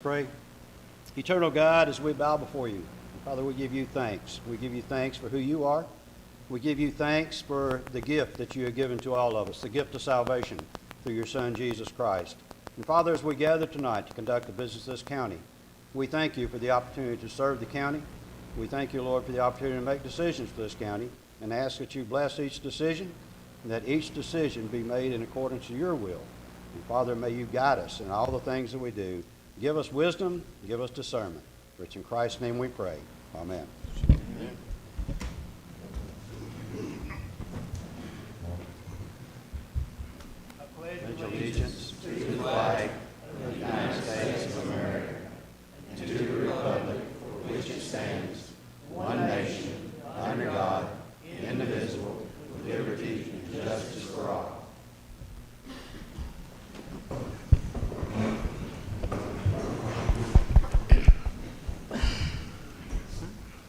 Pray. Eternal God, as we bow before you, Father, we give you thanks. We give you thanks for who you are. We give you thanks for the gift that you have given to all of us, the gift of salvation through your Son, Jesus Christ. And Father, as we gather tonight to conduct the business of this county, we thank you for the opportunity to serve the county. We thank you, Lord, for the opportunity to make decisions for this county and ask that you bless each decision and that each decision be made in accordance to your will. And Father, may you guide us in all the things that we do. Give us wisdom, give us discernment. For it's in Christ's name we pray. Amen. Amen. I pledge allegiance to the flag of the United States of America and to the republic for which it stands, one nation, under God, indivisible, with liberty and justice for all.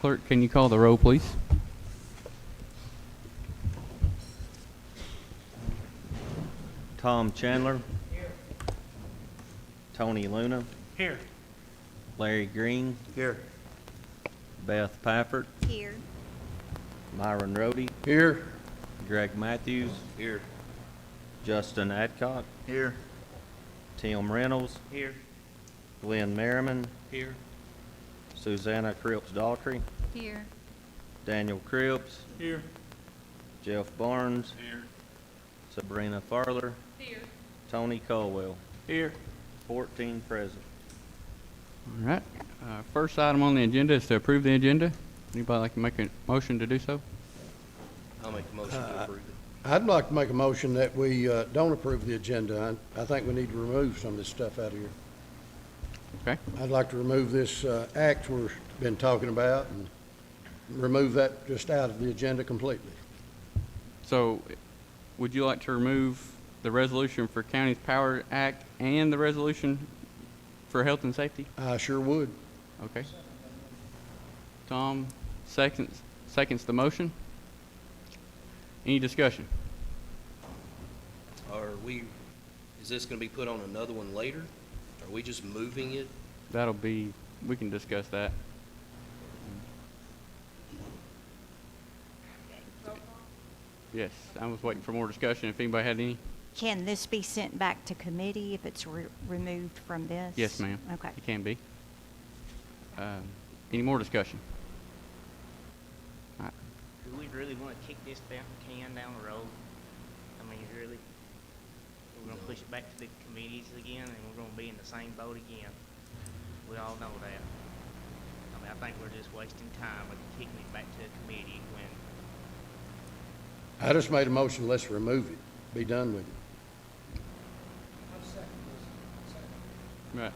Clerk, can you call the roll, please? Tom Chandler. Here. Tony Luna. Here. Larry Green. Here. Beth Pafford. Here. Myron Rohde. Here. Greg Matthews. Here. Justin Adcock. Here. Tim Reynolds. Here. Glenn Merriman. Here. Susanna Cripps Daughtry. Here. Daniel Cripps. Here. Jeff Barnes. Here. Sabrina Farler. Here. Tony Colwell. Here. 14 present. All right. First item on the agenda is to approve the agenda. Anybody like to make a motion to do so? I'll make a motion to approve it. I'd like to make a motion that we don't approve the agenda. I think we need to remove some of this stuff out of here. Okay. I'd like to remove this act we've been talking about and remove that just out of the agenda completely. So, would you like to remove the resolution for County's Power Act and the resolution for health and safety? I sure would. Okay. Tom seconds the motion. Any discussion? Is this gonna be put on another one later? Are we just moving it? We can discuss that. Yes, I was waiting for more discussion. If anybody had any? Can this be sent back to committee if it's removed from this? Yes, ma'am. Okay. It can be. Any more discussion? All right. Do we really want to kick this can down the road? I mean, really? We're going to push it back to the committees again, and we're going to be in the same boat again. We all know that. I mean, I think we're just wasting time with kicking it back to the committee when... I just made a motion, let's remove it, be done with it. Right.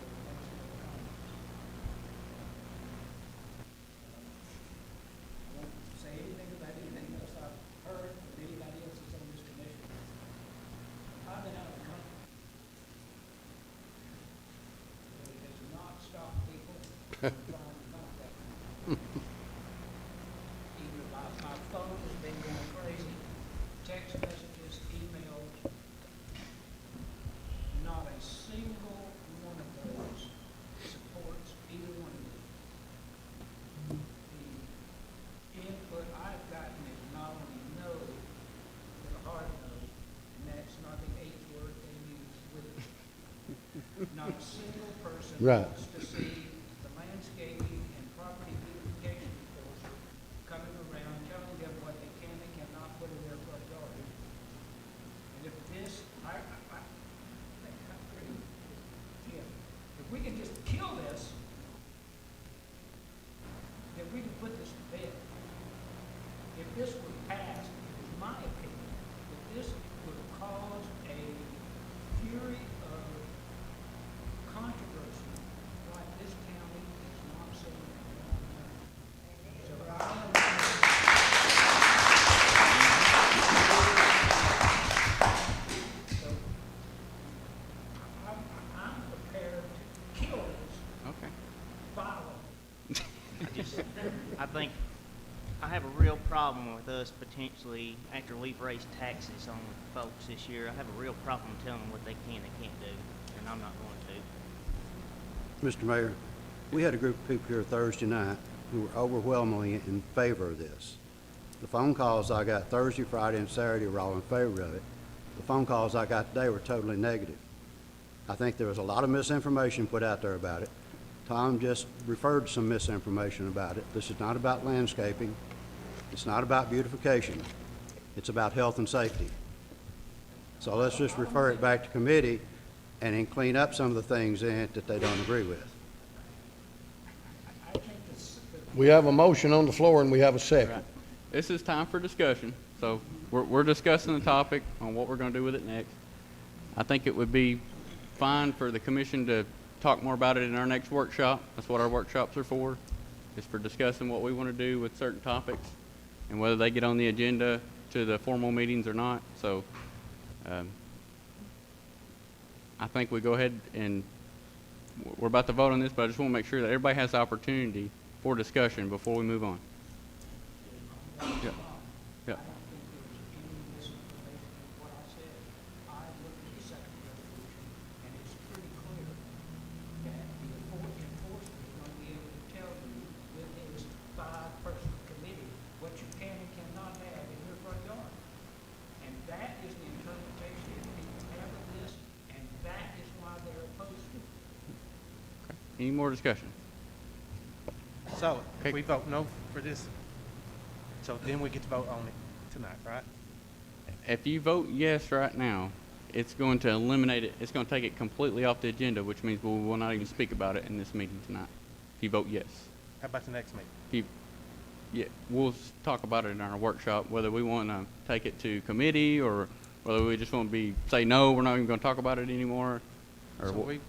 Say anything about anything else I've heard from anybody else that's on this commission. I've been out of the country. But it has not stopped people from trying to contact me. Even my phone has been going crazy, text messages, emails. Not a single one of those supports either one of them. The input I've gotten is not only no, but a hard no, and that's not the eighth word they use with it. Not a single person Right. wants to see the landscaping and property beautification enforcer coming around telling them what they can and cannot put in their front yard. And if this, I think I agree with Tim. If we can just kill this, then we can put this to bed. If this were passed, it is my opinion, that this would cause a fury of controversy like this county is not seeing in a long time. So I'm prepared to kill this Okay. violently. I think I have a real problem with us potentially, after we've raised taxes on folks this year, I have a real problem telling them what they can and can't do, and I'm not going to. Mr. Mayor, we had a group of people here Thursday night who were overwhelmingly in favor of this. The phone calls I got Thursday, Friday, and Saturday were all in favor of it. The phone calls I got today were totally negative. I think there was a lot of misinformation put out there about it. Tom just referred to some misinformation about it. This is not about landscaping. It's not about beautification. It's about health and safety. So let's just refer it back to committee and then clean up some of the things in it that they don't agree with. We have a motion on the floor and we have a second. This is time for discussion. So we're discussing the topic on what we're going to do with it next. I think it would be fine for the commission to talk more about it in our next workshop. That's what our workshops are for, is for discussing what we want to do with certain topics and whether they get on the agenda to the formal meetings or not. So I think we go ahead and we're about to vote on this, but I just want to make sure that everybody has the opportunity for discussion before we move on. Yeah. Yeah. Any more discussion? So, Okay. if we vote no for this, so then we get to vote on it tonight, right? If you vote yes right now, it's going to eliminate it. It's going to take it completely off the agenda, which means we will not even speak about it in this meeting tonight. If you vote yes. How about the next meeting? If you, yeah, we'll talk about it in our workshop, whether we want to take it to committee or whether we just want to say no, we're not even going to talk about it anymore. Or So we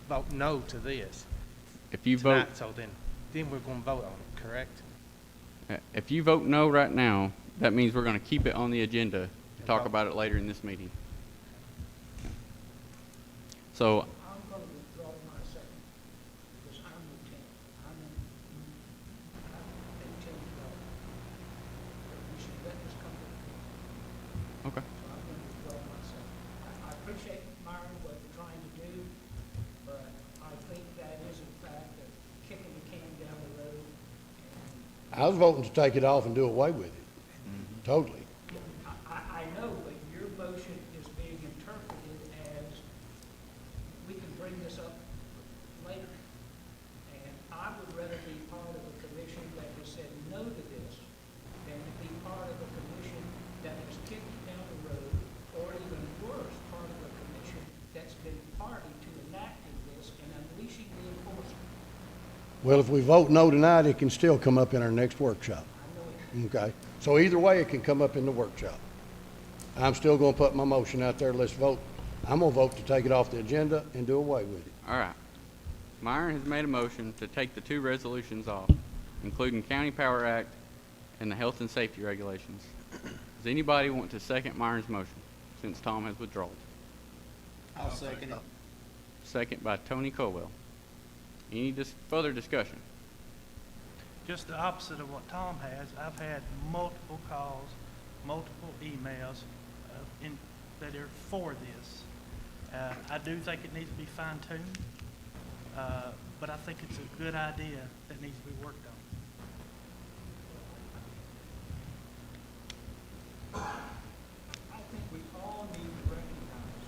vote no to this if you vote, tonight, so then we're gonna vote on it, correct? if you vote no right now, that means we're going to keep it on the agenda to talk about it later in this meeting. So I'm going to withdraw my second, because I'm lieutenant. I'm lieutenant governor. We should let this come to the okay. So I'm going to withdraw my second. I appreciate, Myron, what you're trying to do, but I think that is in fact a kicking the can down the road. I was voting to take it off and do away with it. Totally. I know, but your motion is being interpreted as we can bring this up later. And I would rather be part of a commission that has said no to this than to be part of a commission that has kicked it down the road, or even worse, part of a commission that's been party to enacting this and unleashing the enforcement. Well, if we vote no tonight, it can still come up in our next workshop. I know it. Okay? So either way, it can come up in the workshop. I'm still gonna put my motion out there. Let's vote. I'm gonna vote to take it off the agenda and do away with it. All right. Myron has made a motion to take the two resolutions off, including County Power Act and the health and safety regulations. Does anybody want to second Myron's motion, since Tom has withdrawn? I'll second it. Second by Tony Colwell. Any further discussion? Just the opposite of what Tom has. I've had multiple calls, multiple emails that are for this. I do think it needs to be fine-tuned, but I think it's a good idea that needs to be worked on. I think we all need to recognize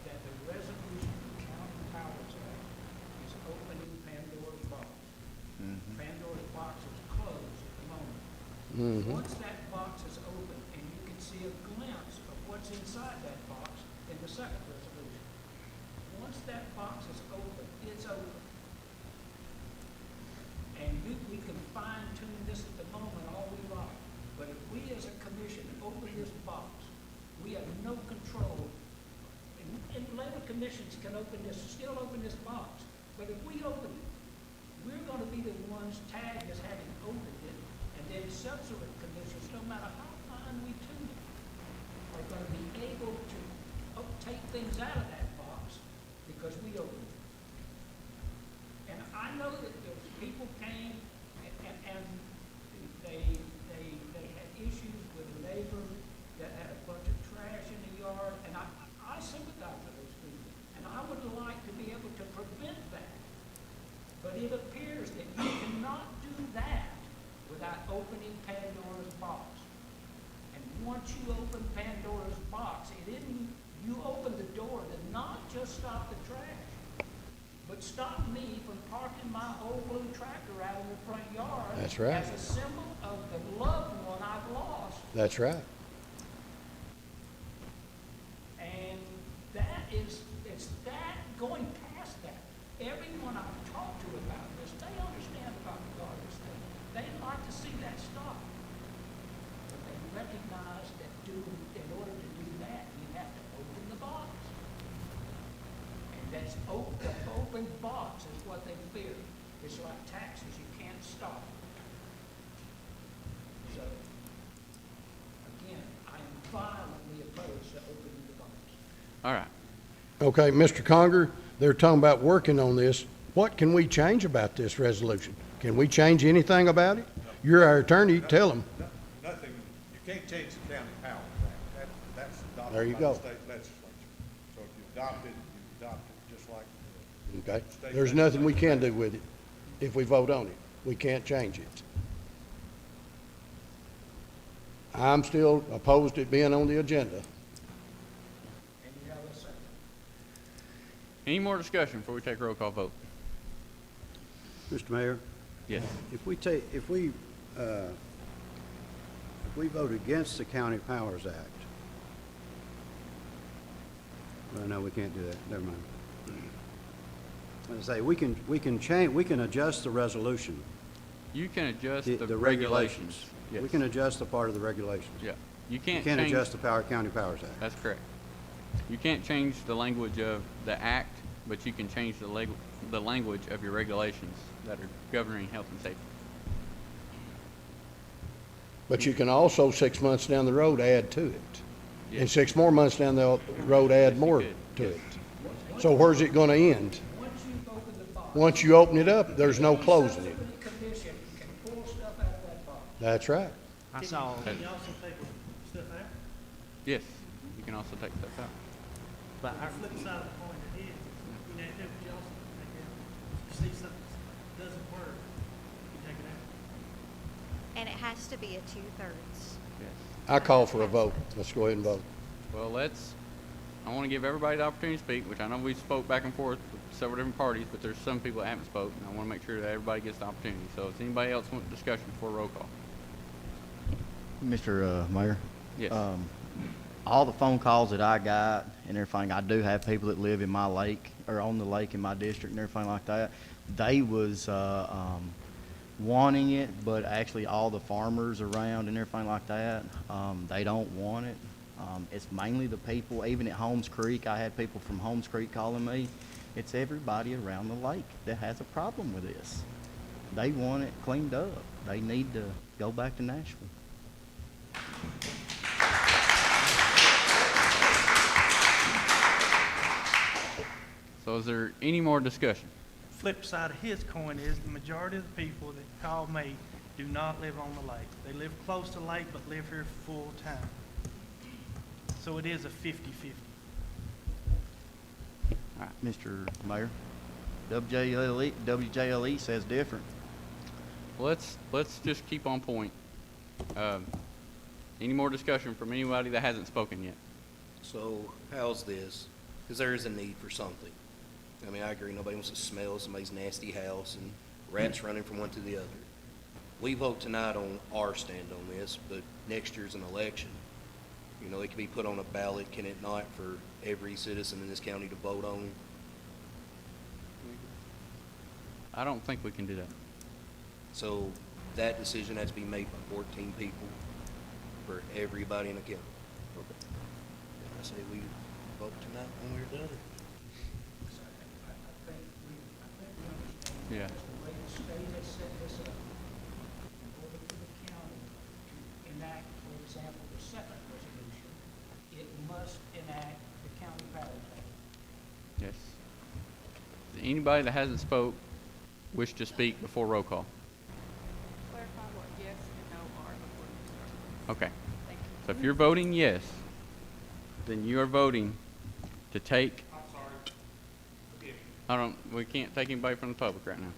that the resolution of the County Powers Act is opening Pandora's box. Pandora's box is closed at the moment. Once that box is open, and you can see a glimpse of what's inside that box in the second resolution. Once that box is open, it's open. And we can fine tune this at the moment all we like. But if we as a commission open this box, we have no control. And later commissions can still open this box. But if we open it, we're gonna be the ones tagged as having opened it. And then subsequent commissions, no matter how fine we tune it, are gonna be able to take things out of that box because we opened it. And I know that those people came and they had issues with a neighbor that had a bunch of trash in the yard, and I sympathize with those people. And I would like to be able to prevent that. opening Pandora's box. And once you open Pandora's box, you open the door to not just stop the trash, but stop me from parking my old blue tractor out in the front yard. That's right. As a symbol of the loved one I've lost. That's right. And it's that, going past that. Everyone I've talked to about this, they understand about the garbage thing. They'd like to see that stop. But they recognize that in order to do that, you have to open the box. And that's the open box is what they fear. It's like taxes, you can't stop. So, again, I am violently opposed to opening the box. All right. Okay, Mr. Conger, they're talking about working on this. What can we change about this resolution? Can we change anything about it? You're our attorney, tell them. Nothing, you can't change the County Powers Act. That's There you adopted by go. the state legislature. So if you adopt it, you adopt it just like the Okay? state There's nothing we can do with it if we vote on it. We can't change it. I'm still opposed to it being on the agenda. And you have a second. Any more discussion before we take a roll call vote? Mr. Mayor, Yes. if we vote against the County Powers Act, well, no, we can't do that, never mind. As I say, we can adjust the resolution. You can adjust The the regulations. regulations. We Yes. can adjust a part of the regulations. Yeah. You You can't can't change. adjust the County Powers Act. That's correct. You can't change the language of the act, but you can change the language of your regulations that are governing health and safety. But you can also, 6 months down the road, add to it. And Yes. 6 more months down the road, add Yes, you more could. to it. So where's it gonna end? Once you open the box. Once you open it up, there's no closing it. Subsequent condition can pull stuff out of that box. That's right. I saw. Can you also take stuff out? Yes. You can also take stuff out. But The flip side of the coin it is, you know, if you also take out, if you see something doesn't work, you take it out. And it has to be a 2/3. Yes. I call for a vote. Let's go ahead and vote. Well, I want to give everybody the opportunity to speak, which I know we spoke back and forth with several different parties, but there's some people that haven't spoken. I want to make sure that everybody gets the opportunity. So does anybody else want discussion before roll call? Mr. Mayor? Yes. All the phone calls that I got and everything, I do have people that live in my lake, or on the lake in my district and everything like that. They was wanting it, but actually all the farmers around and everything like that, they don't want it. It's mainly the people, even at Holmes Creek, I had people from Holmes Creek calling me. It's everybody around the lake that has a problem with this. They want it cleaned up. They need to go back to Nashville. So is there any more discussion? Flip side of his coin is the majority of the people that call me do not live on the lake. They live close to the lake but live here full time. So it is a 50-50. All right. Mr. Mayor, WJLE says different. Let's just keep on point. Any more discussion from anybody that hasn't spoken yet? So how's this? Because there is a need for something. I mean, I agree, nobody wants to smell somebody's nasty house and rats running from one to the other. We vote tonight on our stand on this, but next year's an election. You know, it can be put on a ballot, can it not, for every citizen in this county to vote on? I don't think we can do that. So that decision has to be made by 14 people for everybody in the county. Okay. I say we vote tonight one way or the other. I think we understand. Yeah. The way the state has set this up, in order for the county to enact, for example, the second resolution, it must enact the county powers act. Yes. Does anybody that hasn't spoke wish to speak before roll call? Clarify what yes and no are before you start. Okay. Thank you. So if you're voting yes, then you are voting to take. I'm sorry. Forgive me. We can't take anybody from the public right now.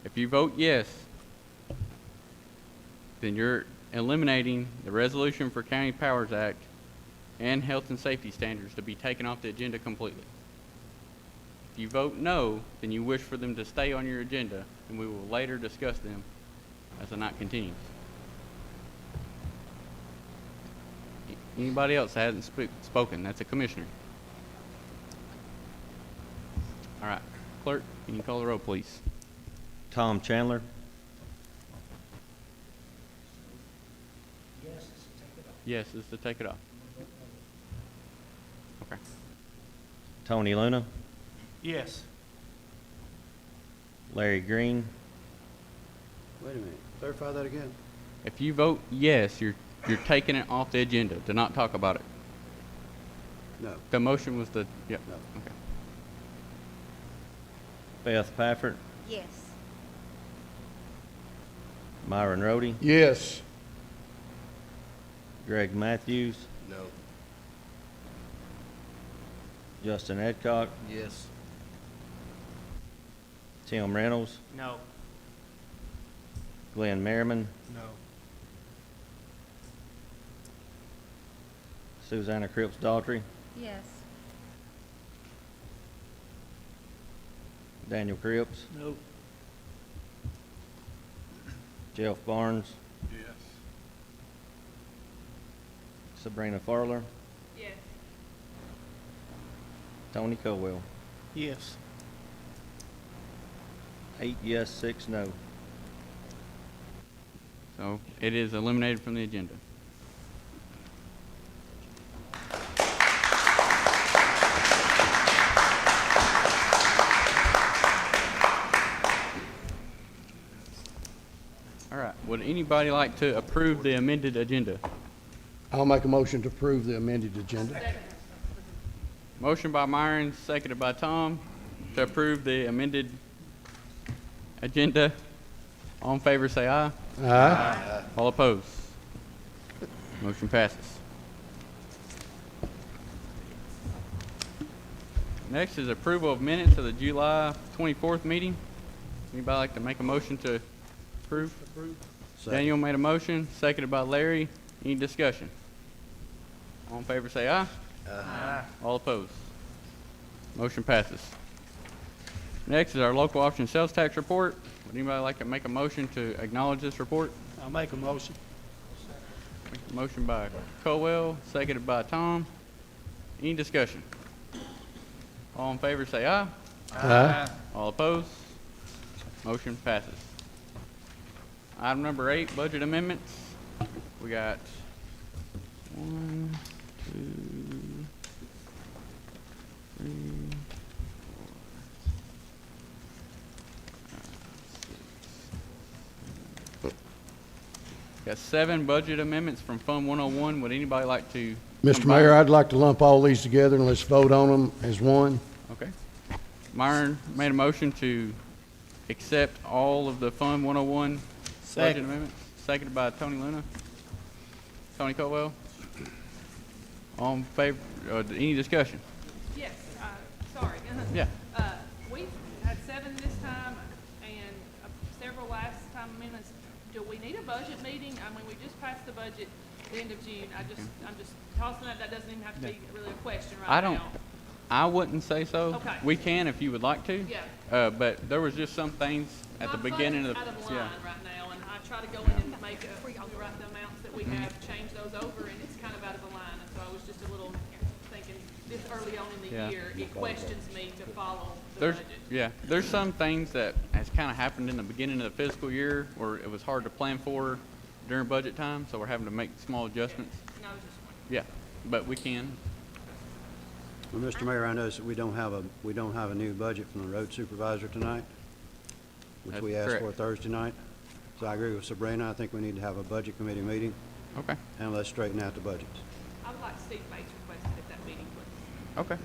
If you vote yes, then you're eliminating the Resolution for County Powers Act and health and safety standards to be taken off the agenda completely. If you vote no, then you wish for them to stay on your agenda, and we will later discuss them as the night continues. Anybody else that hasn't spoken? That's a commissioner. All right, clerk, can you call the roll, please? Tom Chandler, Yes, it's to take it off. Yes, is to take it off. Okay. Tony Luna, Yes. Larry Green, Wait a minute, clarify that again. If you vote yes, you're taking it off the agenda to not talk about it. No, The motion was the, yeah, no. okay. Beth Pafford, Yes. Myron Rhodey, Yes. Greg Matthews, No. Justin Edcock, Yes. Tim Reynolds, No. Glenn Merriman, No. Susanna Cripps Daughtry, Yes. Daniel Cripps, No. Jeff Barnes, Yes. Sabrina Farler, Yes. Tony Colwell. Yes. 8 yes, 6 no. So it is eliminated from the agenda. All right, would anybody like to approve the amended agenda? I'll make a motion to approve the amended agenda. Motion by Myron, seconded by Tom, to approve the amended agenda. All in favor, say aye. Aye. All opposed? Motion passes. Next is approval of minutes of the July 24th meeting. Anybody like to make a motion to approve? Second. Daniel made a motion, seconded by Larry. Any discussion? All in favor, say aye. Aye. All opposed? Motion passes. Next is our local option sales tax report. Would anybody like to make a motion to acknowledge this report? I'll make a motion. Motion by Colwell, seconded by Tom. Any discussion? All in favor, say aye. Aye. All opposed? Motion passes. Item number 8, budget amendments. We got 1, 2, 3, 4, 5, 6. Got 7 budget amendments from Fund 101. Would anybody like to? Mr. combine? Mayor, I'd like to lump all these together and let's vote on them as one. Okay. Myron made a motion to accept all of the Fund 101 budget amendments, seconded by Tony Luna. Tony Colwell. All in favor, any discussion? Yes, sorry. Yeah. We've had 7 this time and several last time minutes. Do we need a budget meeting? I mean, we just passed the budget the end of June. I'm just tossing that doesn't even have to be really a question right now. I wouldn't say so. Okay. We can if you would like to. Yeah. But there was just some things at the My beginning of fund's the. out of line right now, and I try to go in and make we write the amounts that we have, change those over, and it's kind of out of line. And so I was just a little thinking this early on in the Yeah. year, it questions me to follow the There's, budget. yeah, there's some things that has kind of happened in the beginning of the fiscal year where it was hard to plan for during budget time, so we're having to make small adjustments. No, I was just wondering. Yeah, but we can. Well, Mr. Mayor, I notice that we don't have a new budget from the road supervisor tonight, which That's we asked for correct. Thursday night. So I agree with Sabrina. I think we need to have a budget committee meeting Okay, and let's straighten out the budgets. I would like Steve Bates requested at that meeting, please, okay.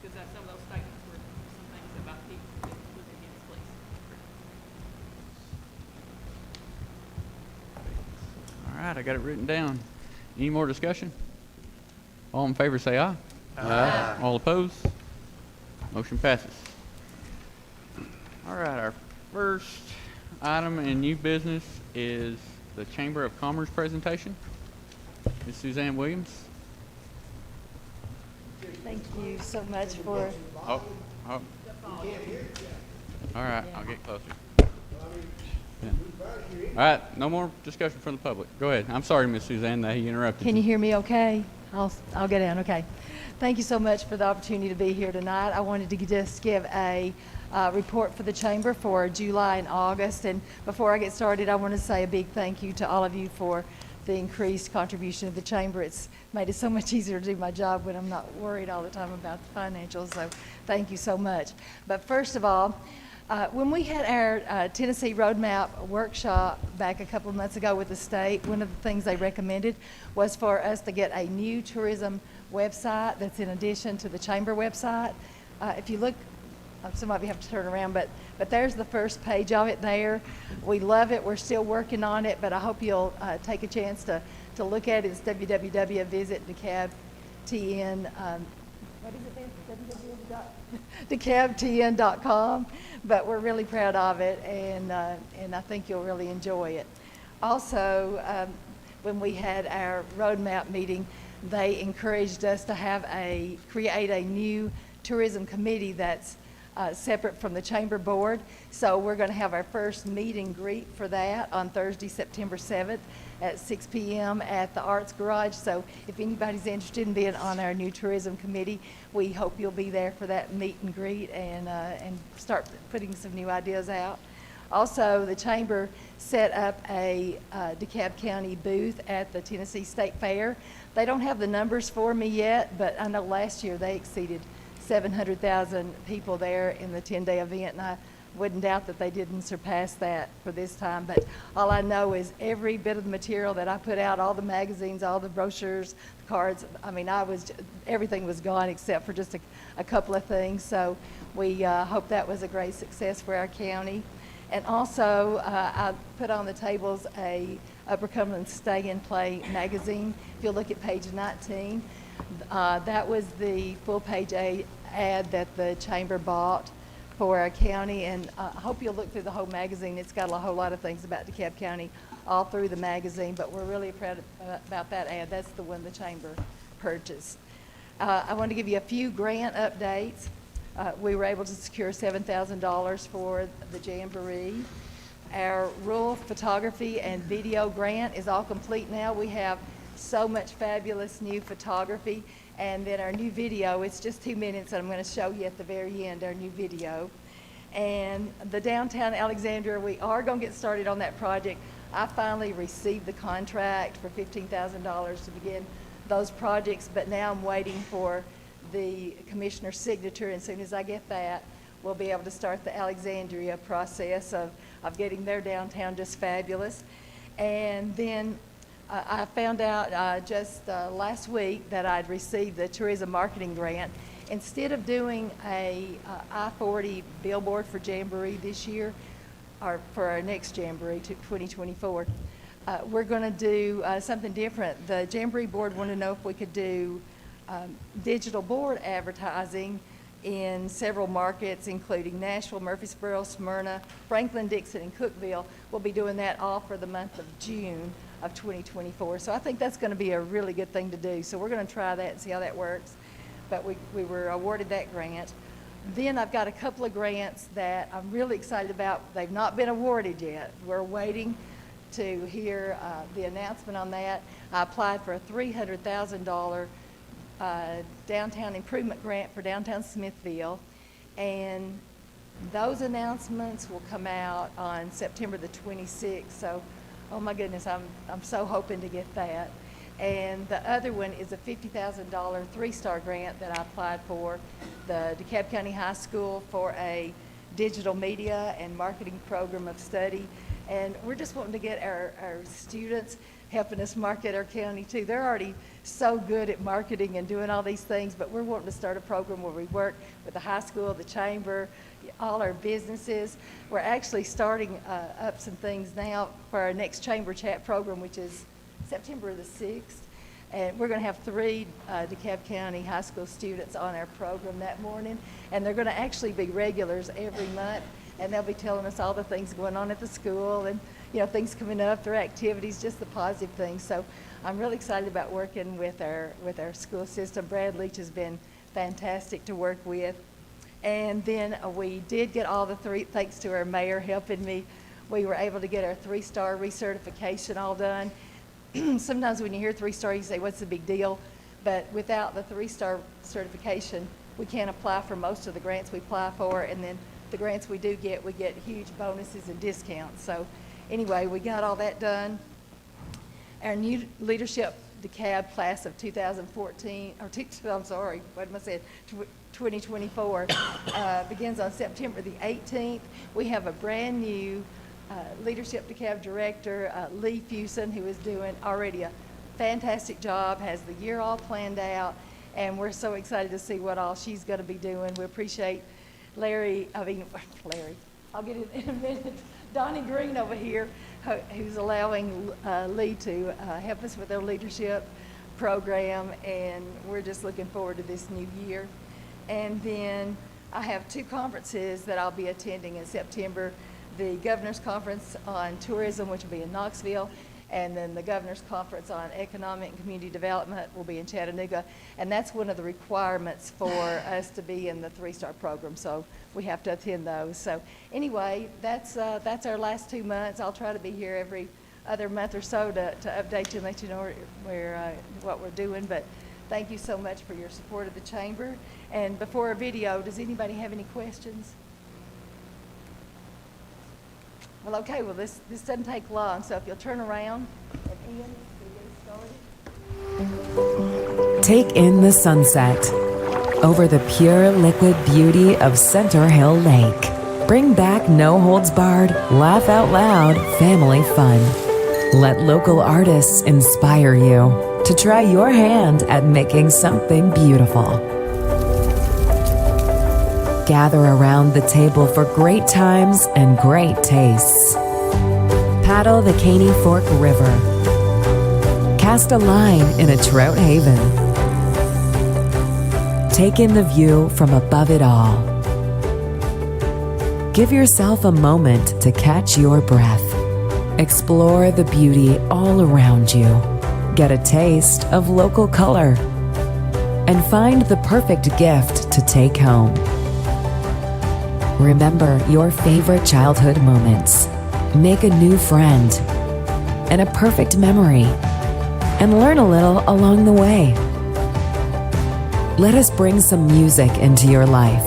because some of those statements were some things about people that was against police. All right, I got it written down. Any more discussion? All in favor, say aye. Aye. All opposed? Motion passes. All right, our first item in new business is the Chamber of Commerce presentation. Ms. Suzanne Williams. Thank you so much for, Oh, oh. All right, I'll get closer. Yeah. All right, no more discussion from the public. Go ahead. I'm sorry, Ms. Suzanne, that he interrupted can you hear me okay? I'll get down, okay. Thank you so much for the opportunity to be here tonight. I wanted to just give a report for the Chamber for July and August. And before I get started, I want to say a big thank you to all of you for the increased contribution of the Chamber. It's made it so much easier to do my job when I'm not worried all the time about the financials, so thank you so much. But first of all, when we had our Tennessee Roadmap workshop back a couple of months ago with the state, one of the things they recommended was for us to get a new tourism website that's in addition to the Chamber website. If you look, some of you have to turn around, but there's the first page of it there. We love it. We're still working on it, but I hope you'll take a chance to look at it. It's www.visitdecabtn. What is it there? decabtn.com. But we're really proud of it, and I think you'll really enjoy it. Also, when we had our roadmap meeting, they encouraged us to create a new tourism committee that's separate from the Chamber Board. So we're going to have our first meet and greet for that on Thursday, September 7th at 6 p.m. at the Arts Garage. So if anybody's interested in being on our new tourism committee, we hope you'll be there for that meet and greet and start putting some new ideas out. Also, the Chamber set up a DeKalb County booth at the Tennessee State Fair. They don't have the numbers for me yet, but I know last year they exceeded 700,000 people there in the 10-day event, and I wouldn't doubt that they didn't surpass that for this time. But all I know is every bit of the material that I put out, all the magazines, all the brochures, the cards, I mean, everything was gone except for just a couple of things. So we hope that was a great success for our county. And also, I put on the tables a Upper Cumberland Stay and Play magazine. If you'll look at page 19, that was the full-page ad that the Chamber bought for our county, and I hope you'll look through the whole magazine. It's got a whole lot of things about DeKalb County all through the magazine, but we're really proud about that ad. That's the one the Chamber purchased. I want to give you a few grant updates. We were able to secure $7,000 for the Jamboree. Our rural photography and video grant is all complete now. We have so much fabulous new photography. And then our new video, it's just 2 minutes, and I'm going to show you at the very end our new video. And the downtown Alexandria, we are going to get started on that project. I finally received the contract for $15,000 to begin those projects, but now I'm waiting for the commissioner's signature, and as soon as I get that, we'll be able to start the Alexandria process of getting their downtown just fabulous. And then I found out just last week that I'd received the tourism marketing grant. Instead of doing a I-40 billboard for Jamboree this year, or for our next Jamboree, 2024, we're going to do something different. The Jamboree board wanted to know if we could do digital board advertising in several markets, including Nashville, Murfreesboro, Smyrna, Franklin, Dixon, and Cookeville. We'll be doing that all for the month of June of 2024. So I think that's going to be a really good thing to do. So we're going to try that and see how that works. But we were awarded that grant. Then I've got a couple of grants that I'm really excited about. They've not been awarded yet. We're waiting to hear the announcement on that. I applied for a $300,000 downtown improvement grant for downtown Smithville, and those announcements will come out on September the 26th. So, oh my goodness, I'm so hoping to get that. And the other one is a $50,000 three-star grant that I applied for the DeKalb County High School for a digital media and marketing program of study. And we're just wanting to get our students helping us market our county too. They're already so good at marketing and doing all these things, but we're wanting to start a program where we work with the high school, the chamber, all our businesses. We're actually starting up some things now for our next chamber chat program, which is September the 6th. And we're going to have 3 DeKalb County high school students on our program that morning. And they're going to actually be regulars every month. and they'll be telling us all the things going on at the school and, things coming up, their activities, just the positive things. So I'm really excited about working with our school system. Brad Leach has been fantastic to work with. And then we did get all the three, thanks to our mayor helping me, we were able to get our 3-star recertification all done. Sometimes when you hear 3-star, you say, what's the big deal? But without the 3-star certification, we can't apply for most of the grants we apply for, and then the grants we do get, we get huge bonuses and discounts. So anyway, we got all that done. Our new leadership DeKalb class of 2014, I'm sorry, what am I saying? 2024 begins on September the 18th. We have a brand new Leadership DeKalb director, Lee Fusen, who is doing already a fantastic job, has the year all planned out, and we're so excited to see what all she's going to be doing. We appreciate Larry, I'll get it in a minute, Donnie Green over here, who's allowing Lee to help us with their leadership program, and we're just looking forward to this new year. And then I have 2 conferences that I'll be attending in September. The Governor's Conference on Tourism, which will be in Knoxville, and then the Governor's Conference on Economic and Community Development will be in Chattanooga. And that's one of the requirements for us to be in the 3-star program, so we have to attend those. So anyway, that's our last 2 months. I'll try to be here every other month or so to update you and let you know what we're doing. But thank you so much for your support of the Chamber. And before our video, does anybody have any questions? Well, okay, this doesn't take long, so if you'll turn around, and Ian, we get started. Take in the sunset over the pure liquid beauty of Center Hill Lake. Bring back no holds barred, laugh out loud family fun. Let local artists inspire you to try your hand at making something beautiful. Gather around the table for great times and great tastes. Paddle the Caney Fork River. Cast a line in a trout haven. Take in the view from above it all. Give yourself a moment to catch your breath. Explore the beauty all around you. Get a taste of local color. And find the perfect gift to take home. Remember your favorite childhood moments. Make a new friend and a perfect memory, and learn a little along the way. Let us bring some music into your life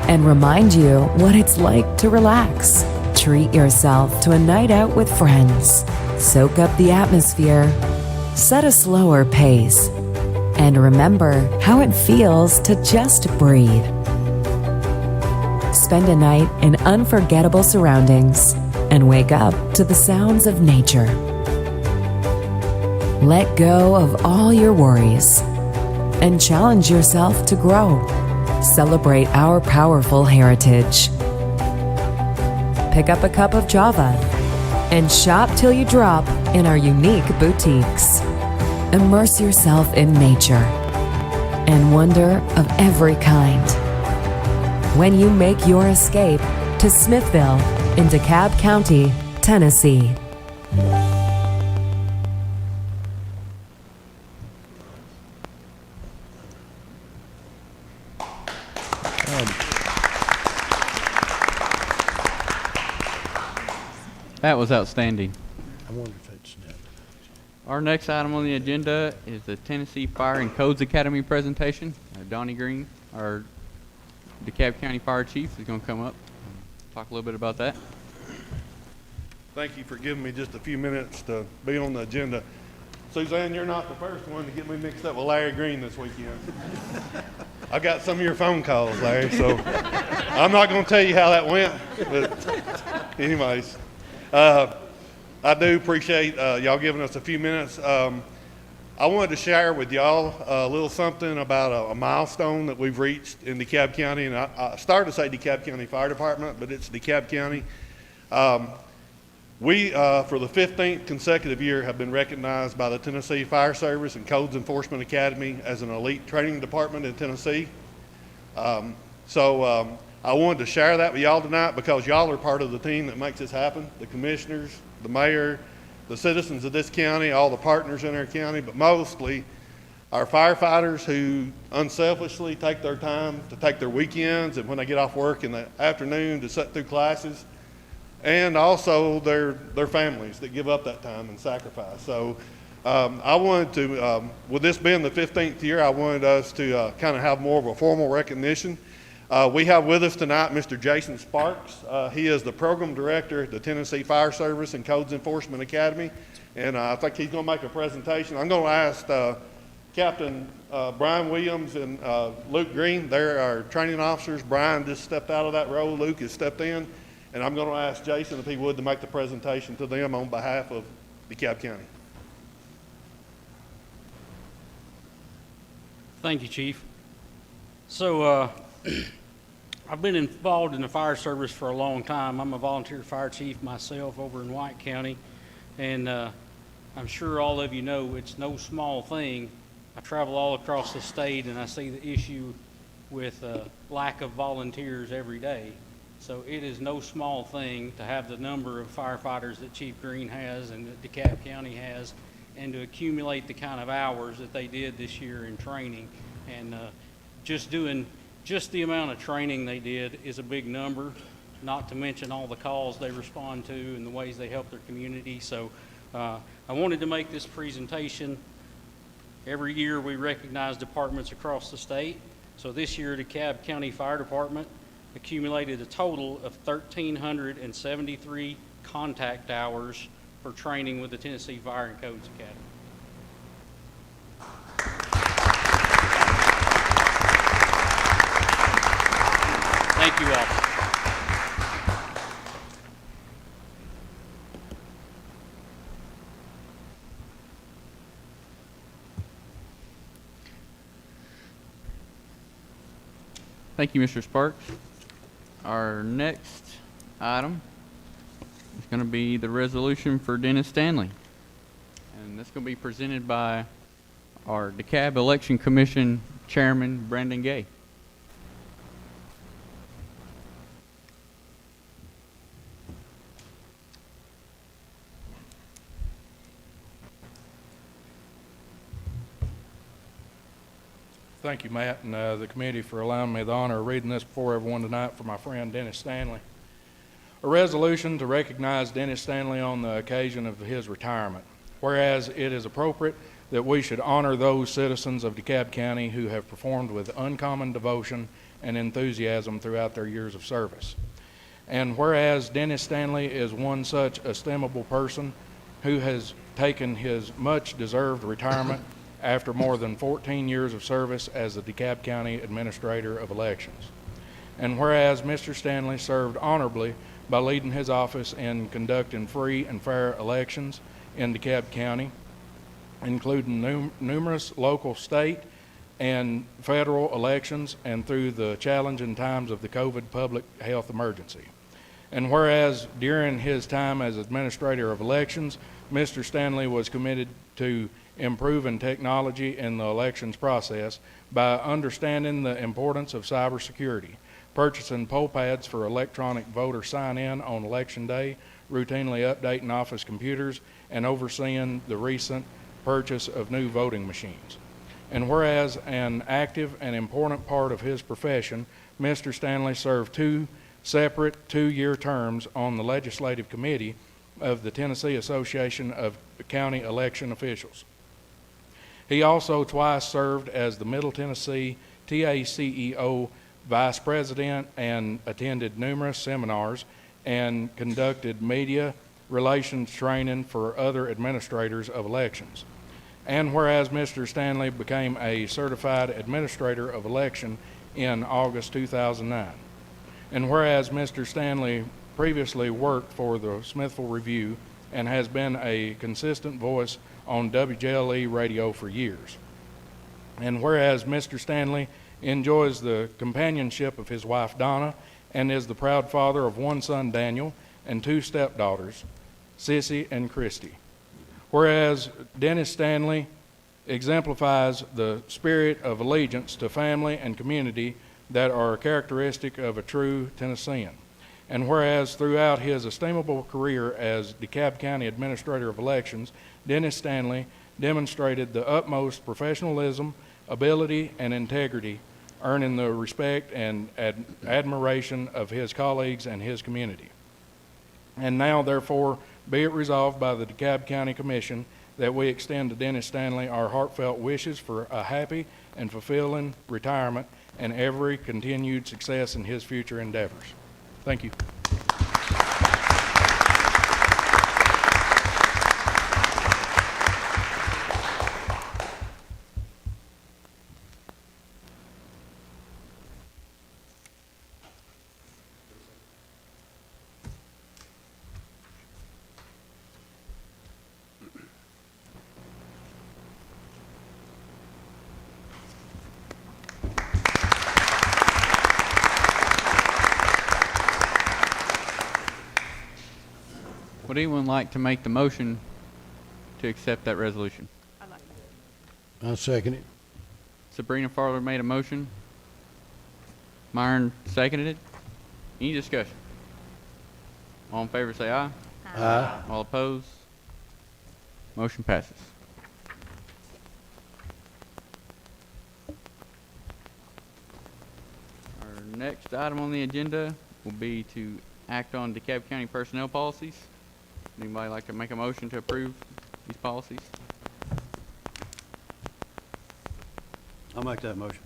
and remind you what it's like to relax. Treat yourself to a night out with friends. Soak up the atmosphere. Set a slower pace. And remember how it feels to just breathe. Spend a night in unforgettable surroundings and wake up to the sounds of nature. Let go of all your worries and challenge yourself to grow. Celebrate our powerful heritage. Pick up a cup of Java and shop till you drop in our unique boutiques. Immerse yourself in nature and wonder of every kind. When you make your escape to Smithville in DeKalb County, Tennessee. That was outstanding. I wonder if it's done. Our next item on the agenda is the Tennessee Fire and Codes Academy presentation. Donnie Green, our DeKalb County Fire Chief, is going to come up and talk a little bit about that. Thank you for giving me just a few minutes to be on the agenda. Suzanne, you're not the first one to get me mixed up with Larry Green this weekend. I got some of your phone calls, Larry, so I'm not going to tell you how that went. But anyways, I do appreciate y'all giving us a few minutes. I wanted to share with y'all a little something about a milestone that we've reached in DeKalb County. And I started to say DeKalb County Fire Department, but it's DeKalb County. We, for the 15th consecutive year, have been recognized by the Tennessee Fire Service and Codes Enforcement Academy as an elite training department in Tennessee. I wanted to share that with y'all tonight because y'all are part of the team that makes this happen. The commissioners, the mayor, the citizens of this county, all the partners in our county, but mostly our firefighters who unselfishly take their time to take their weekends and when they get off work in the afternoon to sit through classes, and also their families that give up that time and sacrifice. So I wanted to, with this being the 15th year, I wanted us to kind of have more of a formal recognition. We have with us tonight Mr. Jason Sparks. He is the program director at the Tennessee Fire Service and Codes Enforcement Academy, and I think he's going to make a presentation. I'm going to ask Captain Brian Williams and Luke Green. They're our training officers. Brian just stepped out of that role. Luke has stepped in, and I'm going to ask Jason if he would to make the presentation to them on behalf of DeKalb County. Thank you, Chief. So I've been involved in the fire service for a long time. I'm a volunteer fire chief myself over in White County, and I'm sure all of you know it's no small thing. I travel all across the state and I see the issue with lack of volunteers every day. So it is no small thing to have the number of firefighters that Chief Green has and that DeKalb County has, and to accumulate the kind of hours that they did this year in training. And just the amount of training they did is a big number, not to mention all the calls they respond to and the ways they help their community. So I wanted to make this presentation. Every year we recognize departments across the state. So this year, DeKalb County Fire Department accumulated a total of 1,373 contact hours for training with the Tennessee Fire and Codes Academy. Thank you all. Thank you, Mr. Sparks. Our next item is going to be the resolution for Dennis Stanley. And that's going to be presented by our DeKalb Election Commission Chairman, Brandon Gay. Thank you, Matt, and the committee for allowing me the honor of reading this before everyone tonight for my friend Dennis Stanley. A resolution to recognize Dennis Stanley on the occasion of his retirement. Whereas it is appropriate that we should honor those citizens of DeKalb County who have performed with uncommon devotion and enthusiasm throughout their years of service. And whereas Dennis Stanley is one such estimable person who has taken his much-deserved retirement after more than 14 years of service as the DeKalb County Administrator of Elections. And whereas Mr. Stanley served honorably by leading his office in conducting free and fair elections in DeKalb County, including numerous local, state, and federal elections, and through the challenging times of the COVID public health emergency. And whereas during his time as Administrator of Elections, Mr. Stanley was committed to improving technology in the elections process by understanding the importance of cybersecurity, purchasing poll pads for electronic voter sign-in on Election Day, routinely updating office computers, and overseeing the recent purchase of new voting machines. And whereas an active and important part of his profession, Mr. Stanley served 2 separate 2-year terms on the Legislative Committee of the Tennessee Association of County Election Officials. He also twice served as the Middle Tennessee TACEO Vice President and attended numerous seminars and conducted media relations training for other administrators of elections. And whereas Mr. Stanley became a certified administrator of election in August 2009. And whereas Mr. Stanley previously worked for the Smithville Review and has been a consistent voice on WJLE radio for years. And whereas Mr. Stanley enjoys the companionship of his wife Donna and is the proud father of 1 son Daniel and 2 stepdaughters, Sissy and Christy. Whereas Dennis Stanley exemplifies the spirit of allegiance to family and community that are characteristic of a true Tennessean. And whereas throughout his estimable career as DeKalb County Administrator of Elections, Dennis Stanley demonstrated the utmost professionalism, ability, and integrity, earning the respect and admiration of his colleagues and his community. And now, therefore, be it resolved by the DeKalb County Commission that we extend to Dennis Stanley our heartfelt wishes for a happy and fulfilling retirement and every continued success in his future endeavors. Thank you. Would anyone like to make the motion to accept that resolution? I second it. Sabrina Farler made a motion. Myron seconded it. Any discussion? All in favor say aye. Aye. All opposed? Motion passes. Our next item on the agenda will be to act on DeKalb County personnel policies. Anybody like to make a motion to approve these policies? I'll make that motion.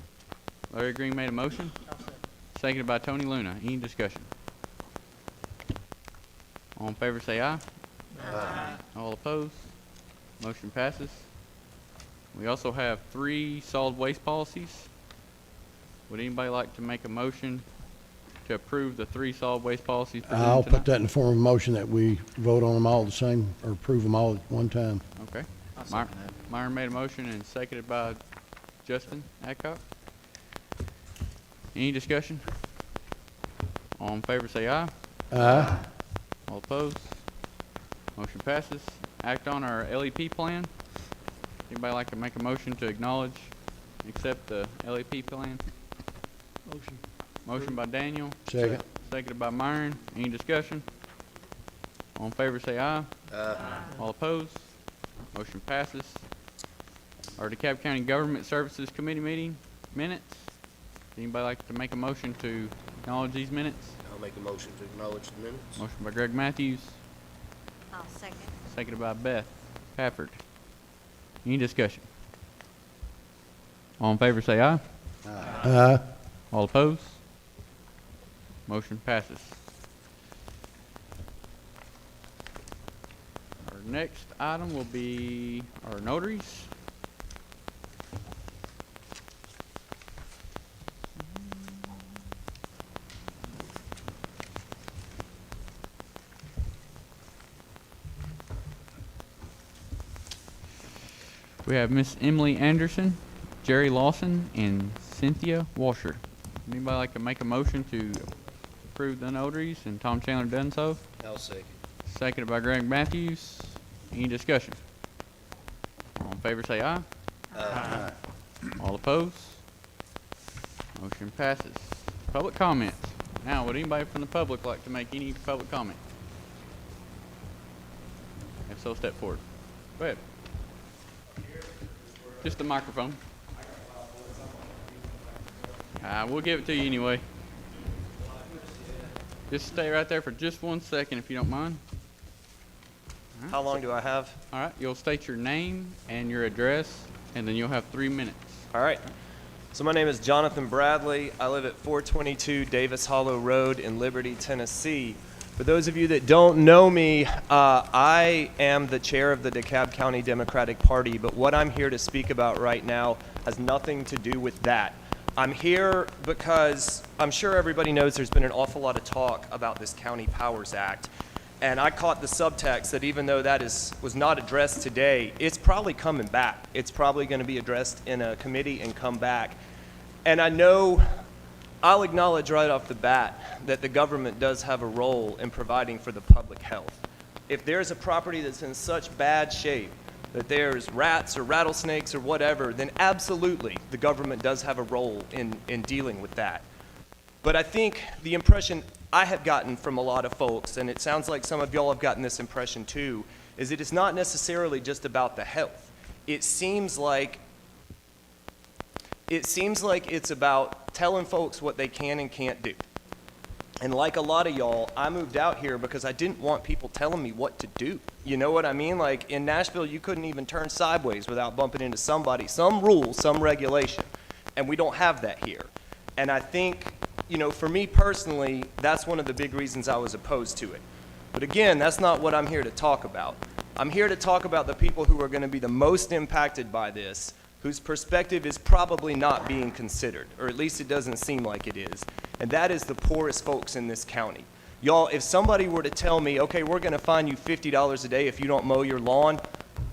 Larry Green made a motion. Seconded by Tony Luna. Any discussion? All in favor say aye. Aye. All opposed? Motion passes. We also have 3 solid waste policies. Would anybody like to make a motion to approve the 3 solid waste policies presented I'll tonight? put that in the form of a motion that we vote on them all the same, or approve them all at one time. Okay. Myron made a motion and seconded by Justin Adcock. Any discussion? All in favor say aye. Aye. All opposed? Motion passes. Act on our LEP plan. Anybody like to make a motion to acknowledge and accept the LEP plan? Motion. Motion by Daniel. Second. Seconded by Myron. Any discussion? All in favor say aye. Aye. All opposed? Motion passes. Our DeKalb County Government Services Committee meeting minutes. Anybody like to make a motion to acknowledge these minutes? I'll make a motion to acknowledge the minutes. Motion by Greg Matthews. I'll second. Seconded by Beth Pafford. Any discussion? All in favor say aye. Aye. All opposed? Motion passes. Our next item will be our notaries. We have Miss Emily Anderson, Jerry Lawson, and Cynthia Washer. Anybody like to make a motion to approve the notaries? And Tom Chandler done so. I'll second. Seconded by Greg Matthews. Any discussion? All in favor say aye. Aye. All opposed? Motion passes. Public comments. Now, would anybody from the public like to make any public comment? If so, step forward. Go ahead. Just the microphone. We'll give it to you anyway. Just stay right there for just 1 second if you don't mind. All right. How long do I have? All right, you'll state your name and your address, and then you'll have 3 minutes. All right. So my name is Jonathan Bradley. I live at 422 Davis Hollow Road in Liberty, Tennessee. For those of you that don't know me, I am the chair of the DeKalb County Democratic Party, but what I'm here to speak about right now has nothing to do with that. I'm here because I'm sure everybody knows there's been an awful lot of talk about this County Powers Act. And I caught the subtext that even though that was not addressed today, it's probably coming back. It's probably going to be addressed in a committee and come back. And I know I'll acknowledge right off the bat that the government does have a role in providing for the public health. If there's a property that's in such bad shape that there's rats or rattlesnakes or whatever, then absolutely the government does have a role in dealing with that. But I think the impression I have gotten from a lot of folks, and it sounds like some of y'all have gotten this impression too, is that it's not necessarily just about the health. It seems like it's about telling folks what they can and can't do. And like a lot of y'all, I moved out here because I didn't want people telling me what to do. You know what I mean? Like in Nashville, you couldn't even turn sideways without bumping into somebody, some rule, some regulation. And we don't have that here. And I think, you know, for me personally, that's one of the big reasons I was opposed to it. But again, that's not what I'm here to talk about. I'm here to talk about the people who are going to be the most impacted by this, whose perspective is probably not being considered, or at least it doesn't seem like it is. And that is the poorest folks in this county. Y'all, if somebody were to tell me, okay, we're going to fine you $50 a day if you don't mow your lawn,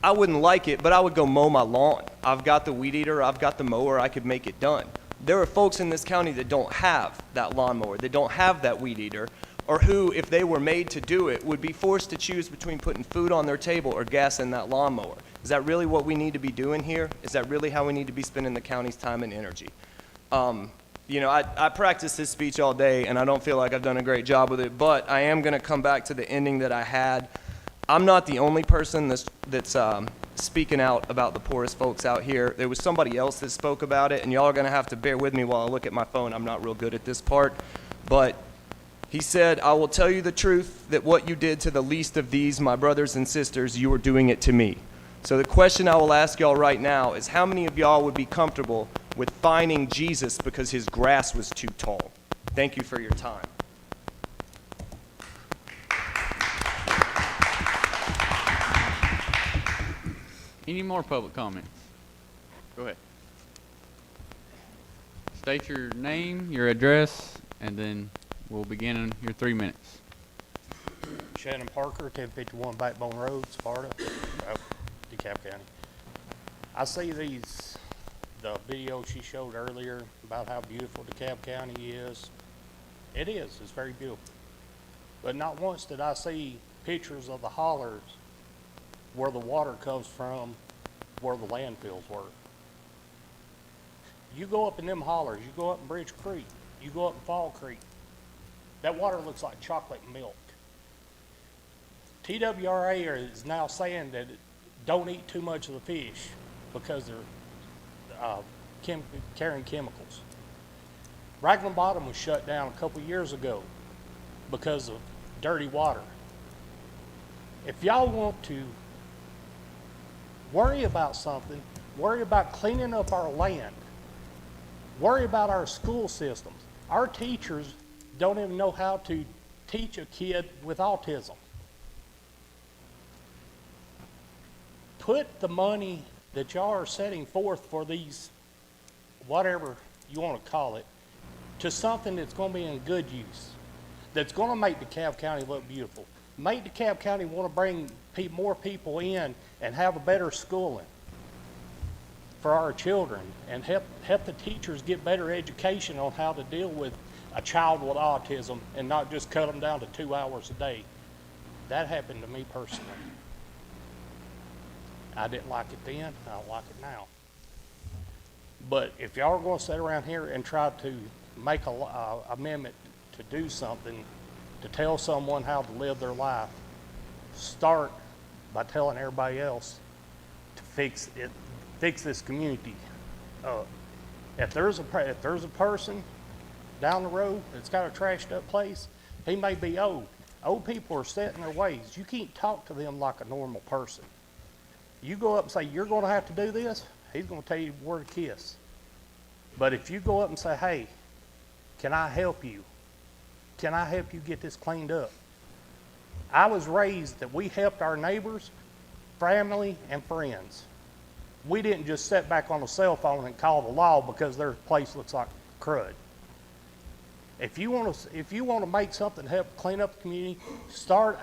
I wouldn't like it, but I would go mow my lawn. I've got the weed eater, I've got the mower, I could make it done. There are folks in this county that don't have that lawnmower, that don't have that weed eater, or who, if they were made to do it, would be forced to choose between putting food on their table or gas in that lawnmower. Is that really what we need to be doing here? Is that really how we need to be spending the county's time and energy? You know, I practice this speech all day, and I don't feel like I've done a great job with it, but I am going to come back to the ending that I had. I'm not the only person that's speaking out about the poorest folks out here. There was somebody else that spoke about it, and y'all are going to have to bear with me while I look at my phone. I'm not real good at this part, but he said, I will tell you the truth that what you did to the least of these, my brothers and sisters, you are doing it to me. So the question I will ask y'all right now is how many of y'all would be comfortable with fining Jesus because his grass was too tall? Thank you for your time. Any more public comments? Go ahead. State your name, your address, and then we'll begin in your 3 minutes. Shannon Parker, 1051 Backbone Road, Sparta, DeKalb County. I see the video she showed earlier about how beautiful DeKalb County is. It is, it's very beautiful. But not once did I see pictures of the hollers where the water comes from, where the landfills were. You go up in them hollers, you go up in Bridge Creek, you go up in Fall Creek, that water looks like chocolate milk. TWRA is now saying that don't eat too much of the fish because they're carrying chemicals. Raglan Bottom was shut down a couple years ago because of dirty water. If y'all want to worry about something, worry about cleaning up our land, worry about our school systems. Our teachers don't even know how to teach a kid with autism. Put the money that y'all are setting forth for these, whatever you want to call it, to something that's going to be in good use, that's going to make DeKalb County look beautiful. Make DeKalb County want to bring more people in and have a better schooling for our children, and help the teachers get better education on how to deal with a child with autism and not just cut them down to 2 hours a day. That happened to me personally. I didn't like it then, I don't like it now. But if y'all are going to sit around here and try to make a amendment to do something, to tell someone how to live their life, start by telling everybody else to fix it, fix this community up. If there's a person down the road that's got a trashed up place, he may be old. Old people are set in their ways. You can't talk to them like a normal person. You go up and say, you're going to have to do this, he's going to tell you where to kiss. But if you go up and say, hey, can I help you? Can I help you get this cleaned up? I was raised that we helped our neighbors, family, and friends. We didn't just sit back on a cell phone and call the law because their place looks like crud. If you want to make something to help clean up the community, start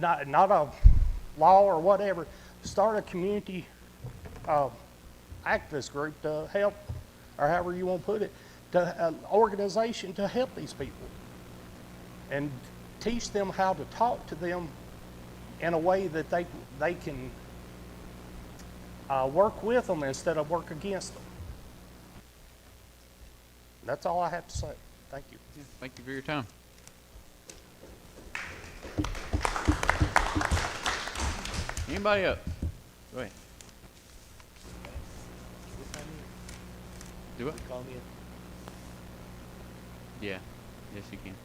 not a law or whatever, start a community activist group to help, or however you want to put it, an organization to help these people and teach them how to talk to them in a way that they can work with them instead of work against them. That's all I have to say. Thank you. Yeah, thank you for your time. Anybody else? Go ahead. Do it? Call me. Yeah. Yes, you can. If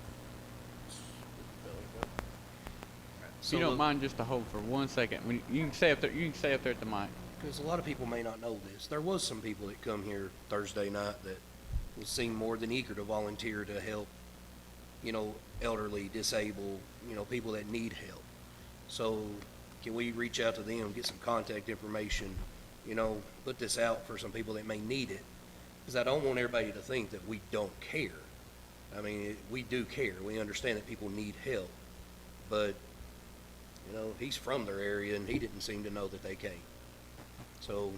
So you don't look- mind just to hold for 1 second, you can stay up there. You can stay up there at the mic. Because a lot of people may not know this. There was some people that come here Thursday night that seem more than eager to volunteer to help, elderly, disabled, people that need help. So can we reach out to them, get some contact information, put this out for some people that may need it? Because I don't want everybody to think that we don't care. I mean, we do care. We understand that people need help. But, he's from their area and he didn't seem to know that they came. So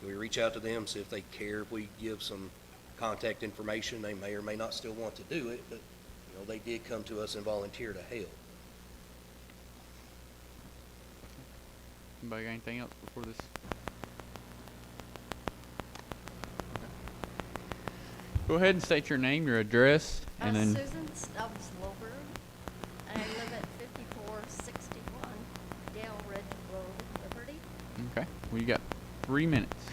we reach out to them, see if they care. If we give some contact information, they may or may not still want to do it, but, they did come to us and volunteer to help. Anybody got anything else before this? Okay. Go ahead and state your name, your address, and then. Susan Stubbs Wilbur. I live at 5461 Dale Ridge Road, Liberty. Okay. Well, you got 3 minutes.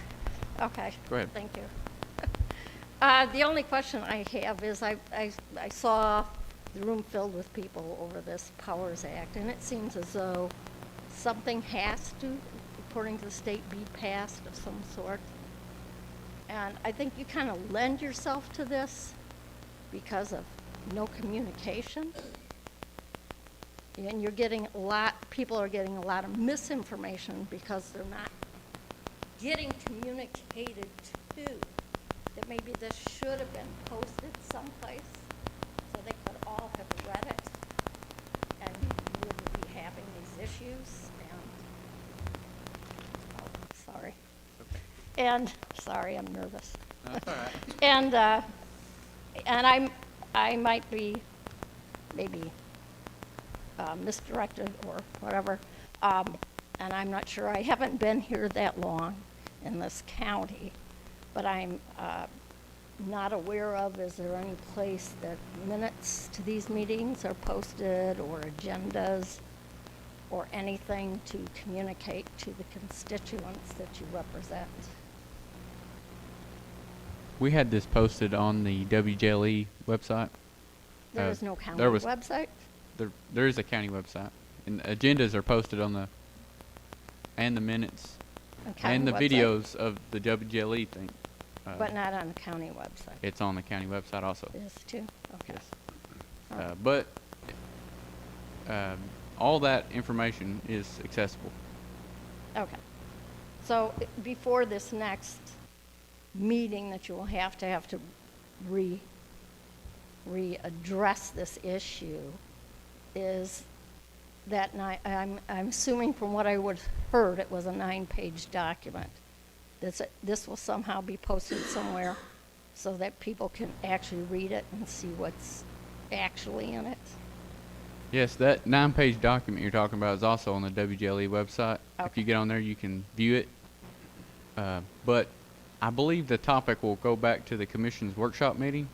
Okay. Go ahead. Thank you. The only question I have is I saw the room filled with people over this Powers Act, and it seems as though something has to, according to the state, be passed of some sort. And I think you kind of lend yourself to this because of no communication. And people are getting a lot of misinformation because they're not getting communicated to. That maybe this should have been posted someplace so they could all have read it and you wouldn't be having these issues. Sorry. And sorry, I'm nervous. That's all right. And I might be maybe misdirected or whatever, and I'm not sure. I haven't been here that long in this county, but I'm not aware of, is there any place that minutes to these meetings are posted or agendas or anything to communicate to the constituents that you represent? We had this posted on the WJLE website. There is no county there was- website? There is a county website, and agendas are posted on and the minutes, county and the website. videos of the WJLE thing. But not on the county website? It's on the county website also. It is too? Okay. Yes. All right. But all that information is accessible. Okay. So before this next meeting that you will have to readdress this issue, is that I'm assuming from what I would heard, it was a 9-page document. This will somehow be posted somewhere so that people can actually read it and see what's actually in it. Yes, that 9-page document you're talking about is also on the WJLE website. If Okay. you get on there, you can view it. But I believe the topic will go back to the commission's workshop meeting,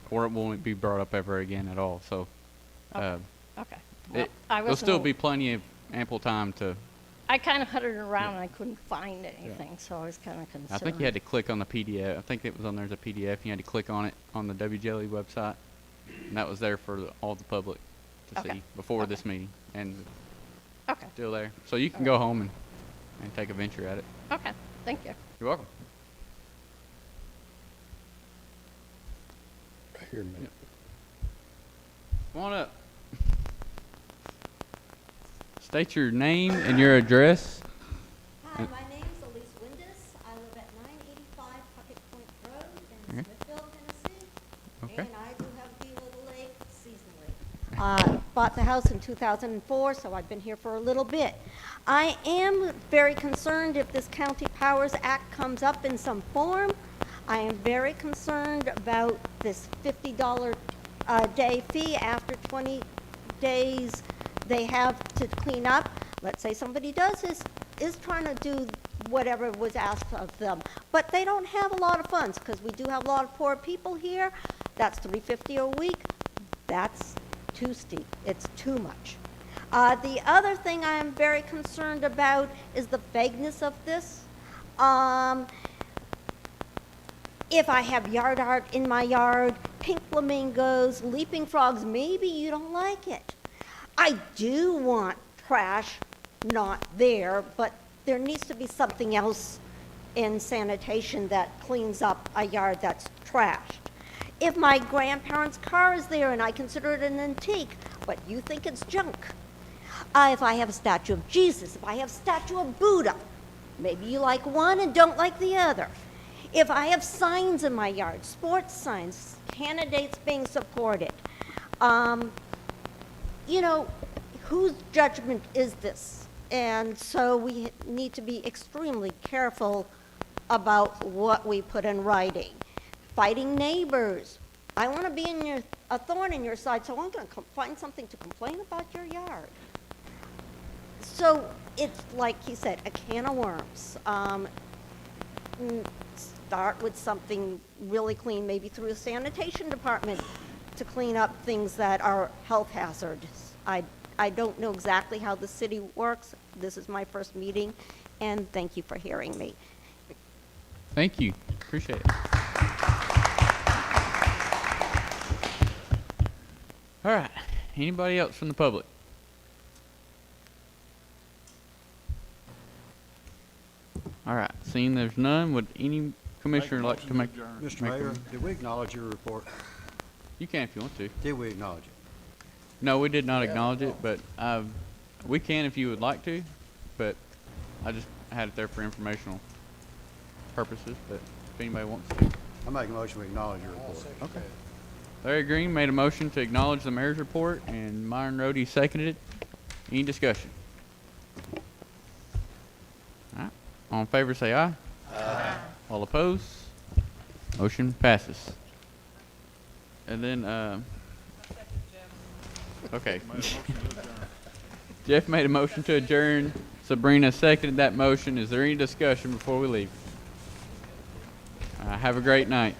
or it won't be brought up ever again at all. So, Okay. Well, there'll still be plenty of ample time to. I kind of hunted around and I couldn't find anything, so I was kind of concerned. I think you had to click on the PDF. I think it was on there as a PDF. You had to click on it on the WJLE website, and that was there for all the public to Okay. see before this meeting, and Okay. still there. So you can go home and take a venture at it. Okay, thank you. You're welcome. Here a minute. Come on up. State your name and your address. Hi, my name's Elise Windus. I live at 985 Puckett Point Road in Okay. Smithville, Tennessee. Okay. And I do have a Little Lake seasonally. Bought the house in 2004, so I've been here for a little bit. I am very concerned if this County Powers Act comes up in some form. I am very concerned about this $50 day fee after 20 days they have to clean up. Let's say somebody is trying to do whatever was asked of them. But they don't have a lot of funds, because we do have a lot of poor people here. That's $350 a week. That's too steep. It's too much. The other thing I am very concerned about is the vagueness of this. If I have yard art in my yard, pink flamingos, leaping frogs, maybe you don't like it. I do want trash not there, but there needs to be something else in sanitation that cleans up a yard that's trashed. If my grandparents' car is there and I consider it an antique, but you think it's junk. If I have a statue of Jesus, if I have a statue of Buddha, maybe you like one and don't like the other. If I have signs in my yard, sports signs, candidates being supported, you know, whose judgment is this? And so we need to be extremely careful about what we put in writing. Fighting neighbors. I want to be a thorn in your side, so I'm going to find something to complain about your yard. So it's like he said, a can of worms. Start with something really clean, maybe through the sanitation department to clean up things that are health hazards. I don't know exactly how the city works. This is my first meeting, and thank you for hearing me. Thank you. Appreciate it. All right. Anybody else from the public? All right. Seeing there's none, would any commissioner like to make? Mr. Mayor, did we acknowledge your report? You can if you want to. Did we acknowledge it? No, we did not acknowledge it, but we can if you would like to, but I just had it there for informational purposes, but if anybody wants to. I make a motion we acknowledge your report. Okay. Larry Green made a motion to acknowledge the mayor's report, and Myron Rhodey seconded it. Any discussion? All right. All in favor say aye. Aye. All opposed? Motion passes. And then, okay. Jeff made a motion to adjourn. Sabrina seconded that motion. Is there any discussion before we leave? Have a great night.